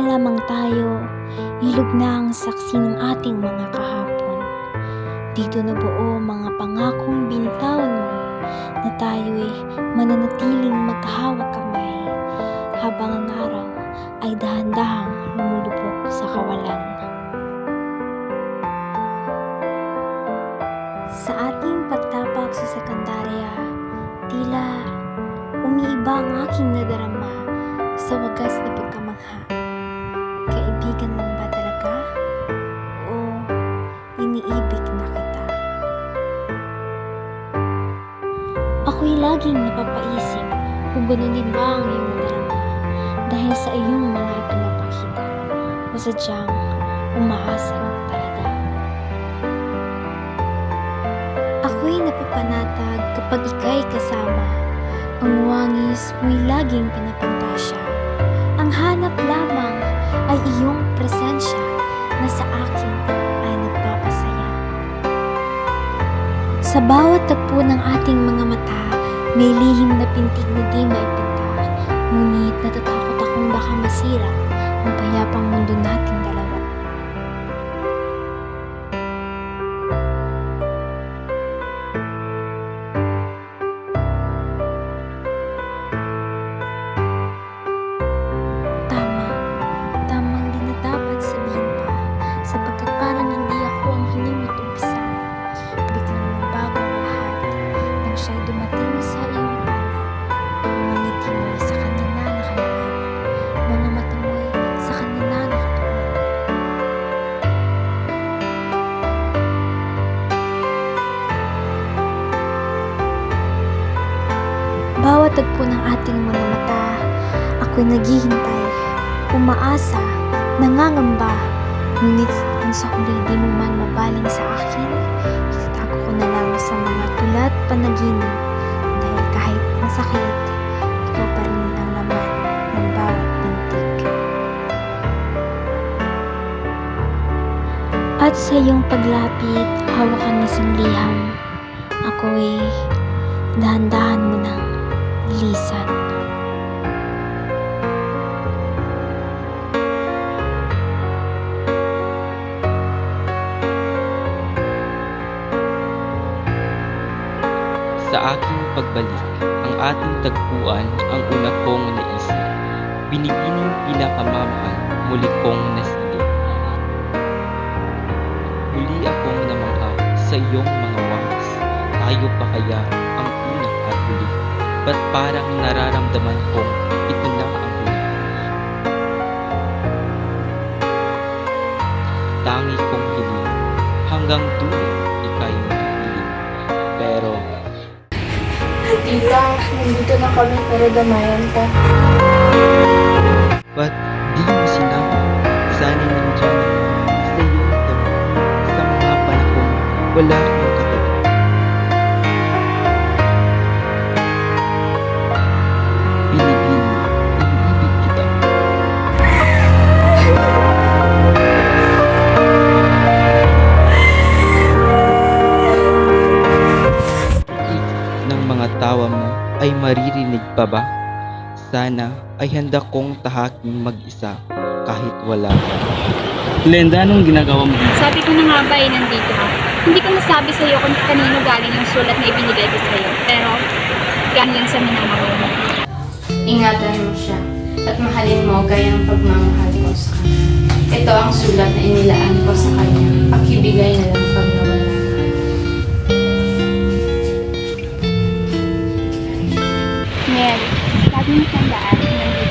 pa lamang tayo, ilog na ang saksi ng ating mga kahapon. Dito na buo mga pangakong binitawan mo na tayo'y mananatiling magkahawak kamay habang ang araw ay dahan-dahang lumulubog sa kawalan. Sa ating pagtapag sa sekundarya, tila umiiba ang aking nadarama sa wagas na pagkamangha. Kaibigan lang ba talaga? O iniibig na kita? Ako'y laging napapaisip kung ganoon din ba ang iyong nadarama dahil sa iyong mga ipinapakita o sadyang umaasa lang talaga. Ako'y napapanatag kapag ika'y kasama. Ang wangis mo'y laging pinapantasya. Ang hanap lamang ay iyong presensya na sa akin ay nagpapasaya. Sa bawat tagpo ng ating mga mata, may lihim na pintig na di maipinta. Ngunit natatakot akong baka masira ang payapang mundo nating dalawa. Tamang di na dapat sabihin pa, sapagkat parang hindi ako ang hinimot umpisa. Biglang nagbago ang lahat, nang siya'y dumating sa iyong palad. Mga ngiti mo'y sa kanya na nakalaan, mga mata mo'y sa kanya na nakatuon. Bawat tagpo ng ating mga mata, ako'y naghihintay, umaasa, nangangamba, ngunit kung sa huli di mo man mabaling sa akin, itatago ko na lang sa mga tulat panaginip dahil kahit masakit, ikaw pa rin ang laman ng bawat bintig. At sa iyong paglapit, hawakan isang liham, ako'y dahan-dahan mo nang lisan. Sa aking pagbalik, ang ating tagpuan ang una kong naisip. Binibining pinakamamahal, muli kong nasilip. Muli akong namangha sa iyong mga wangis. Tayo pa kaya ang una at huli? Ba't parang nararamdaman kong ito na ang huli? Tangi kong hiling, hanggang dulo ika'y mahiling. Pero Tita, nandito na kami para damayan ka. ba't di mo sinabi? Sana nandiyan ako sa iyong tabi. Sa mga panahon, wala akong katabi. Pinipili, iniibig kita. Ng mga tawa mo ay maririnig pa ba? Sana ay handa kong tahaking mag-isa kahit wala ka. Glenda, anong ginagawa mo dito? Sabi ko na nga ba nandito ka. Hindi ko nasabi sa'yo kung kanino galing yung sulat na ibinigay ko sa'yo. Pero, galing yan sa minamahal mo. Ingatan mo siya at mahalin mo gaya ng pagmamahal ko sa kanya. Ito ang sulat na inilaan ko sa kanya. Pakibigay na lang pag nawala ka. Mary, lagi mo tandaan, nandito